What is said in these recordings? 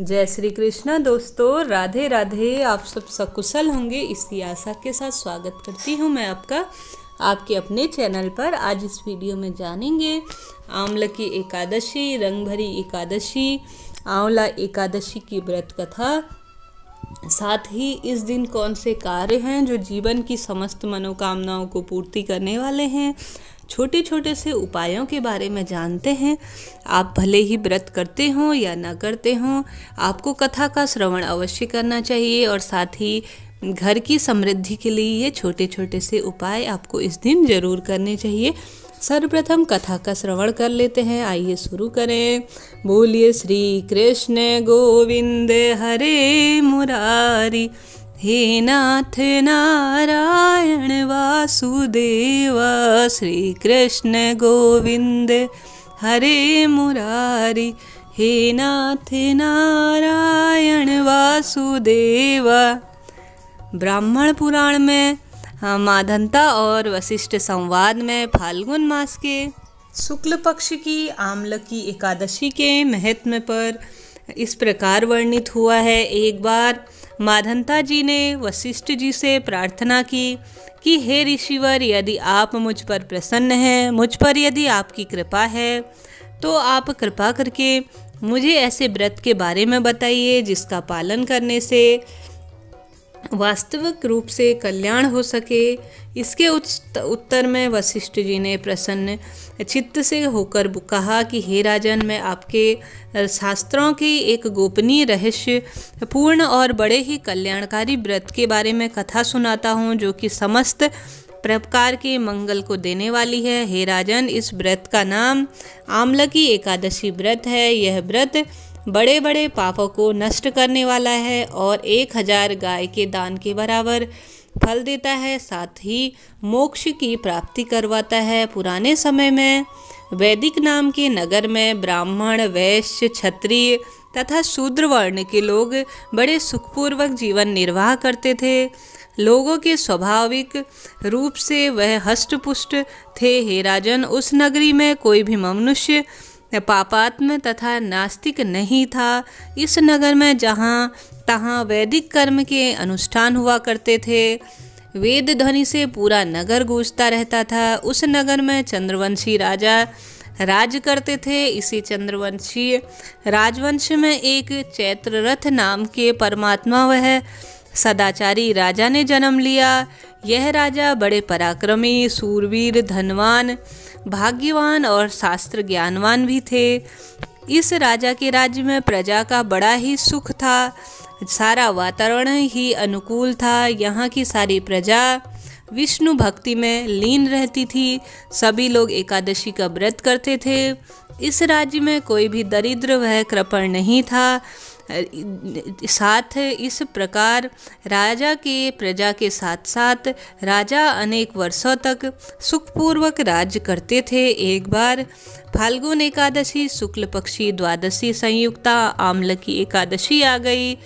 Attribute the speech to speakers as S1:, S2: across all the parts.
S1: जय श्री कृष्णा दोस्तों, राधे राधे। आप सब सकुशल होंगे इसी आशा के साथ स्वागत करती हूँ मैं आपके अपने चैनल पर। आज इस वीडियो में जानेंगे आंवला की एकादशी, रंग भरी एकादशी, आंवला एकादशी की व्रत कथा, साथ ही इस दिन कौन से कार्य हैं जो जीवन की समस्त मनोकामनाओं को पूर्ति करने वाले हैं। छोटे छोटे से उपायों के बारे में जानते हैं। आप भले ही व्रत करते हों या ना करते हों, आपको कथा का श्रवण अवश्य करना चाहिए और साथ ही घर की समृद्धि के लिए ये छोटे छोटे से उपाय आपको इस दिन जरूर करने चाहिए। सर्वप्रथम कथा का श्रवण कर लेते हैं। आइए शुरू करें। बोलिए श्री कृष्ण गोविंद हरे मुरारी, हे नाथ नारायण वासुदेव। श्री कृष्ण गोविंद हरे मुरारी, हे नाथ नारायण वासुदेव। ब्राह्मण पुराण में माधंता और वशिष्ठ संवाद में फाल्गुन मास के शुक्ल पक्ष की आंवला की एकादशी के महत्व पर इस प्रकार वर्णित हुआ है। एक बार माधंता जी ने वशिष्ठ जी से प्रार्थना की कि हे ऋषिवर, यदि आप मुझ पर प्रसन्न हैं, मुझ पर यदि आपकी कृपा है, तो आप कृपा करके मुझे ऐसे व्रत के बारे में बताइए जिसका पालन करने से वास्तविक रूप से कल्याण हो सके। इसके उत्तर में वशिष्ठ जी ने प्रसन्न चित्त से होकर कहा कि हे राजन, मैं आपके शास्त्रों के एक गोपनीय रहस्य पूर्ण और बड़े ही कल्याणकारी व्रत के बारे में कथा सुनाता हूँ, जो कि समस्त प्रकार के मंगल को देने वाली है। हे राजन, इस व्रत का नाम आंवला की एकादशी व्रत है। यह व्रत बड़े बड़े पापों को नष्ट करने वाला है और 1000 गाय के दान के बराबर फल देता है, साथ ही मोक्ष की प्राप्ति करवाता है। पुराने समय में वैदिक नाम के नगर में ब्राह्मण, वैश्य, क्षत्रिय तथा शूद्र वर्ण के लोग बड़े सुखपूर्वक जीवन निर्वाह करते थे। लोगों के स्वाभाविक रूप से वह हष्टपुष्ट थे। हे राजन, उस नगरी में कोई भी मनुष्य पापात्म तथा नास्तिक नहीं था। इस नगर में जहाँ तहाँ वैदिक कर्म के अनुष्ठान हुआ करते थे। वेद ध्वनि से पूरा नगर गूंजता रहता था। उस नगर में चंद्रवंशी राजा राज करते थे। इसी चंद्रवंशी राजवंश में एक चैत्ररथ नाम के परमात्मा वह सदाचारी राजा ने जन्म लिया। यह राजा बड़े पराक्रमी, सूरवीर, धनवान, भाग्यवान और शास्त्र ज्ञानवान भी थे। इस राजा के राज्य में प्रजा का बड़ा ही सुख था। सारा वातावरण ही अनुकूल था। यहाँ की सारी प्रजा विष्णु भक्ति में लीन रहती थी। सभी लोग एकादशी का व्रत करते थे। इस राज्य में कोई भी दरिद्र वह कृपण नहीं था। साथ इस प्रकार राजा के प्रजा के साथ साथ राजा अनेक वर्षों तक सुखपूर्वक राज्य करते थे। एक बार फाल्गुन एकादशी शुक्ल पक्षी द्वादशी संयुक्ता आंवला की एकादशी आ गई।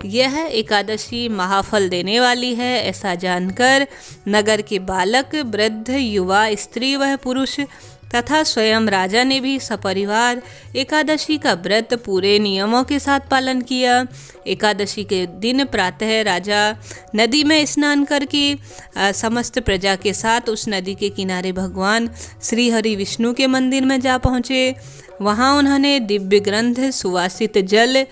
S1: यह एकादशी महाफल देने वाली है। ऐसा जानकर नगर के बालक, वृद्ध, युवा, स्त्री व पुरुष तथा स्वयं राजा ने भी सपरिवार एकादशी का व्रत पूरे नियमों के साथ पालन किया। एकादशी के दिन प्रातः राजा नदी में स्नान करके समस्त प्रजा के साथ उस नदी के किनारे भगवान श्री हरि विष्णु के मंदिर में जा पहुँचे। वहाँ उन्होंने दिव्य ग्रंथ, सुवासित जल,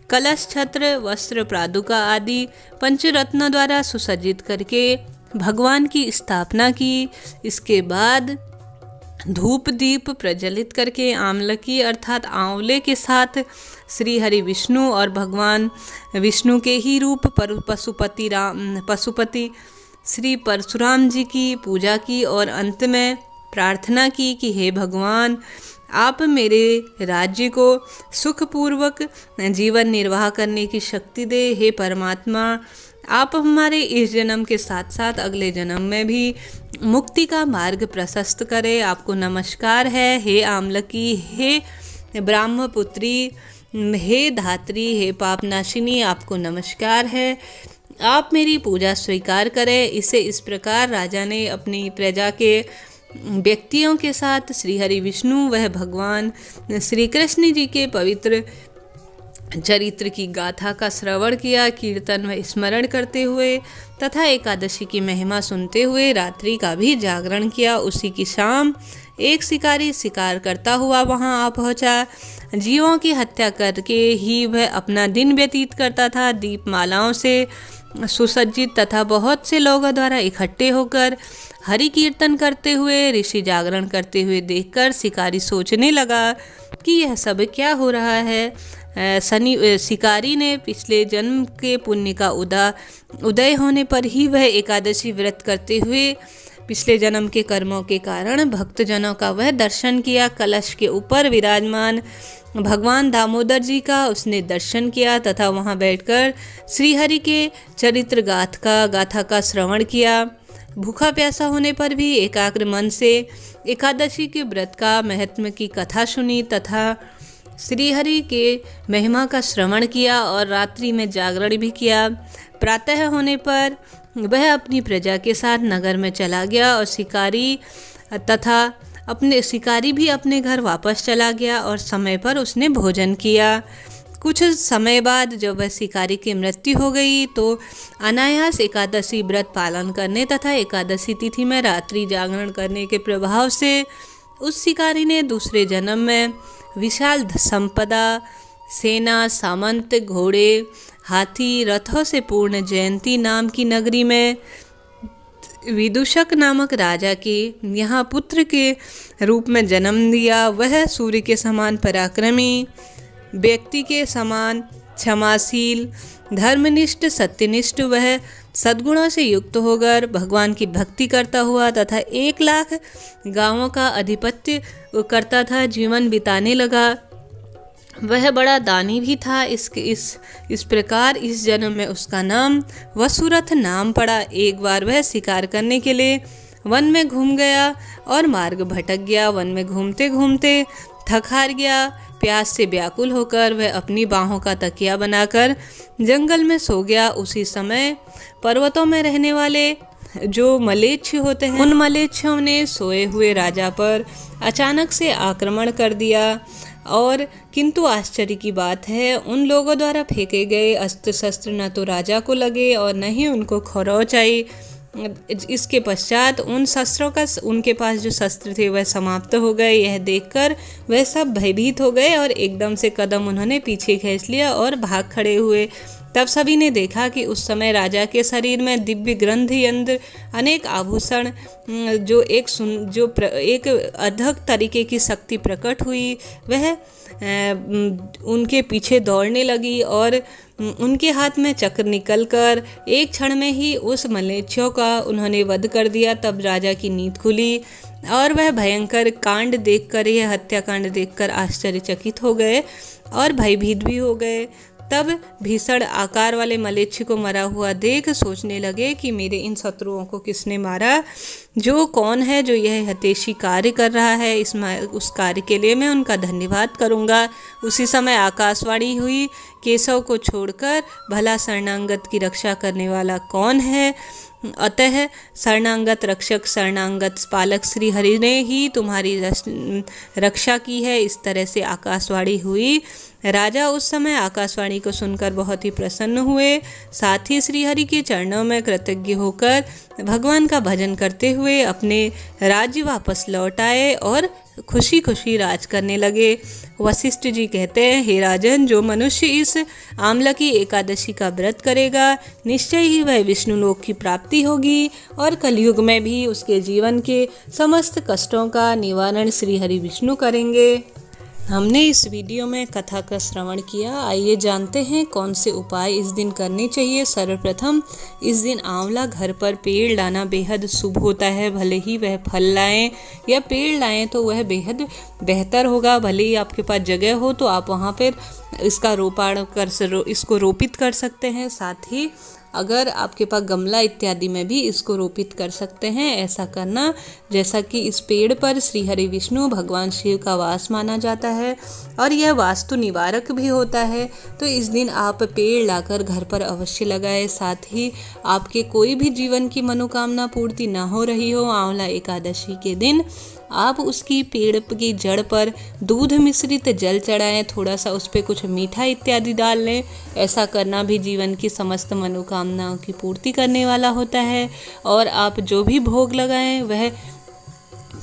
S1: कलश, छत्र, वस्त्र, पादुका आदि पंचरत्नों द्वारा सुसज्जित करके भगवान की स्थापना की। इसके बाद धूप दीप प्रज्वलित करके आंवला की अर्थात आंवले के साथ श्री हरि विष्णु और भगवान विष्णु के ही रूप पशुपति श्री परशुराम जी की पूजा की और अंत में प्रार्थना की कि हे भगवान, आप मेरे राज्य को सुखपूर्वक जीवन निर्वाह करने की शक्ति दे। हे परमात्मा, आप हमारे इस जन्म के साथ साथ अगले जन्म में भी मुक्ति का मार्ग प्रशस्त करें। आपको नमस्कार है हे आंवला की, हे ब्रह्मपुत्री, हे धात्री, हे पापनाशिनी, आपको नमस्कार है। आप मेरी पूजा स्वीकार करें। इसे इस प्रकार राजा ने अपनी प्रजा के व्यक्तियों के साथ श्री हरि विष्णु वह भगवान श्री कृष्ण जी के पवित्र चरित्र की गाथा का श्रवण किया, कीर्तन व स्मरण करते हुए तथा एकादशी की महिमा सुनते हुए रात्रि का भी जागरण किया। उसी की शाम एक शिकारी शिकार करता हुआ वहां आ पहुंचा। जीवों की हत्या करके ही वह अपना दिन व्यतीत करता था। दीपमालाओं से सुसज्जित तथा बहुत से लोगों द्वारा इकट्ठे होकर हरि कीर्तन करते हुए, ऋषि जागरण करते हुए देखकर शिकारी सोचने लगा कि यह सब क्या हो रहा है। शिकारी ने पिछले जन्म के पुण्य का उदय होने पर ही वह एकादशी व्रत करते हुए पिछले जन्म के कर्मों के कारण भक्तजनों का वह दर्शन किया। कलश के ऊपर विराजमान भगवान दामोदर जी का उसने दर्शन किया तथा वहां बैठकर श्रीहरि के चरित्र गाथा का श्रवण किया। भूखा प्यासा होने पर भी एकाग्र मन से एकादशी के व्रत का महत्व की कथा सुनी तथा श्रीहरि के महिमा का श्रवण किया और रात्रि में जागरण भी किया। प्रातः होने पर वह अपनी प्रजा के साथ नगर में चला गया और शिकारी भी अपने घर वापस चला गया और समय पर उसने भोजन किया। कुछ समय बाद जब वह शिकारी की मृत्यु हो गई तो अनायास एकादशी व्रत पालन करने तथा एकादशी तिथि में रात्रि जागरण करने के प्रभाव से उस शिकारी ने दूसरे जन्म में विशाल संपदा, सेना, सामंत, घोड़े, हाथी, रथों से पूर्ण जयंती नाम की नगरी में विदूषक नामक राजा के यहाँ पुत्र के रूप में जन्म लिया। वह सूर्य के समान पराक्रमी, व्यक्ति के समान क्षमाशील, धर्मनिष्ठ, सत्यनिष्ठ, वह सद्गुणों से युक्त होकर भगवान की भक्ति करता हुआ तथा 1,00,000 गांवों का आधिपत्य करता था जीवन बिताने लगा। वह बड़ा दानी भी था। इस प्रकार इस जन्म में उसका नाम वसुरथ नाम पड़ा। एक बार वह शिकार करने के लिए वन में घूम गया और मार्ग भटक गया। वन में घूमते घूमते थक हार गया। प्यास से व्याकुल होकर वह अपनी बाहों का तकिया बनाकर जंगल में सो गया। उसी समय पर्वतों में रहने वाले जो मलेच्छ होते हैं, उन मलेच्छों ने सोए हुए राजा पर अचानक से आक्रमण कर दिया। और किंतु आश्चर्य की बात है, उन लोगों द्वारा फेंके गए अस्त्र शस्त्र न तो राजा को लगे और न ही उनको खरोच आई। इसके पश्चात उनके पास जो शस्त्र थे वह समाप्त हो गए। यह देखकर वह सब भयभीत हो गए और एकदम से कदम उन्होंने पीछे खींच लिया और भाग खड़े हुए। तब सभी ने देखा कि उस समय राजा के शरीर में दिव्य ग्रंथि यंत्र, अनेक आभूषण, जो एक अद्भुत तरीके की शक्ति प्रकट हुई, वह उनके पीछे दौड़ने लगी और उनके हाथ में चक्र निकलकर एक क्षण में ही उस मलेच्छों का उन्होंने वध कर दिया। तब राजा की नींद खुली और वह भयंकर कांड देखकर, यह हत्याकांड देखकर आश्चर्यचकित हो गए और भयभीत भी हो गए। तब भीषण आकार वाले मलेच्छ को मरा हुआ देख सोचने लगे कि मेरे इन शत्रुओं को किसने मारा, जो कौन है जो यह हतेशी कार्य कर रहा है, उस कार्य के लिए मैं उनका धन्यवाद करूंगा। उसी समय आकाशवाणी हुई, केशव को छोड़कर भला शरणागत की रक्षा करने वाला कौन है? अतः शरणागत रक्षक, शरणागत पालक श्री हरि ने ही तुम्हारी रक्षा की है। इस तरह से आकाशवाणी हुई। राजा उस समय आकाशवाणी को सुनकर बहुत ही प्रसन्न हुए। साथ ही श्री हरि के चरणों में कृतज्ञ होकर भगवान का भजन करते हुए अपने राज्य वापस लौट आए और खुशी खुशी राज करने लगे। वशिष्ठ जी कहते हैं, हे राजन, जो मनुष्य इस आमलकी एकादशी का व्रत करेगा निश्चय ही वह विष्णु लोक की प्राप्ति होगी और कलयुग में भी उसके जीवन के समस्त कष्टों का निवारण श्री हरि विष्णु करेंगे। हमने इस वीडियो में कथा का श्रवण किया। आइए जानते हैं कौन से उपाय इस दिन करने चाहिए। सर्वप्रथम, इस दिन आंवला घर पर पेड़ लाना बेहद शुभ होता है। भले ही वह फल लाएं या पेड़ लाएं तो वह बेहद बेहतर होगा। भले ही आपके पास जगह हो तो आप वहाँ पर इसको रोपित कर सकते हैं। साथ ही अगर आपके पास गमला इत्यादि में भी इसको रोपित कर सकते हैं। ऐसा करना, जैसा कि इस पेड़ पर श्री हरि विष्णु भगवान शिव का वास माना जाता है और यह वास्तु निवारक भी होता है। तो इस दिन आप पेड़ लाकर घर पर अवश्य लगाएं। साथ ही आपके कोई भी जीवन की मनोकामना पूर्ति ना हो रही हो आंवला एकादशी के दिन, आप उसकी पेड़ की जड़ पर दूध मिश्रित जल चढ़ाएं, थोड़ा सा उस पर कुछ मीठा इत्यादि डाल लें। ऐसा करना भी जीवन की समस्त मनोकामनाओं की पूर्ति करने वाला होता है। और आप जो भी भोग लगाएं वह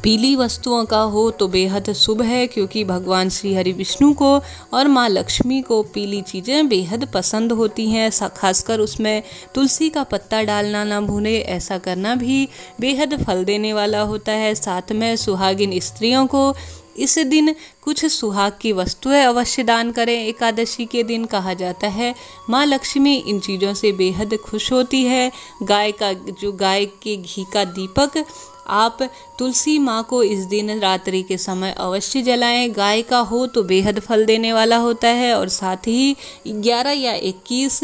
S1: पीली वस्तुओं का हो तो बेहद शुभ है, क्योंकि भगवान श्री हरि विष्णु को और माँ लक्ष्मी को पीली चीज़ें बेहद पसंद होती हैं। खासकर उसमें तुलसी का पत्ता डालना ना भूलें, ऐसा करना भी बेहद फल देने वाला होता है। साथ में सुहागिन स्त्रियों को इस दिन कुछ सुहाग की वस्तुएं अवश्य दान करें। एकादशी के दिन कहा जाता है माँ लक्ष्मी इन चीज़ों से बेहद खुश होती है। गाय के घी का दीपक आप तुलसी माँ को इस दिन रात्रि के समय अवश्य जलाएं। गाय का हो तो बेहद फल देने वाला होता है। और साथ ही 11 या 21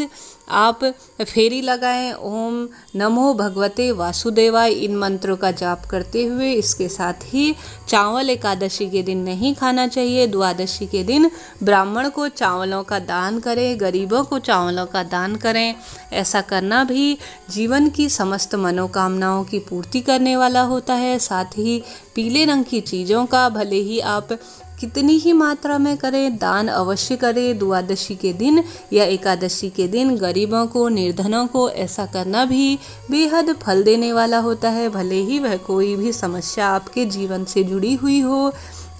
S1: आप फेरी लगाएं। ओम नमो भगवते वासुदेवाय इन मंत्रों का जाप करते हुए। इसके साथ ही चावल एकादशी के दिन नहीं खाना चाहिए। द्वादशी के दिन ब्राह्मण को चावलों का दान करें, गरीबों को चावलों का दान करें। ऐसा करना भी जीवन की समस्त मनोकामनाओं की पूर्ति करने वाला होता है। साथ ही पीले रंग की चीज़ों का भले ही आप कितनी ही मात्रा में करें, दान अवश्य करें द्वादशी के दिन या एकादशी के दिन गरीबों को, निर्धनों को। ऐसा करना भी बेहद फल देने वाला होता है, भले ही वह कोई भी समस्या आपके जीवन से जुड़ी हुई हो।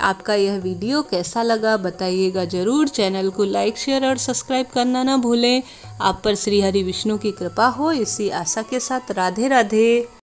S1: आपका यह वीडियो कैसा लगा बताइएगा ज़रूर। चैनल को लाइक, शेयर और सब्सक्राइब करना ना भूलें। आप पर श्री हरि विष्णु की कृपा हो, इसी आशा के साथ राधे राधे।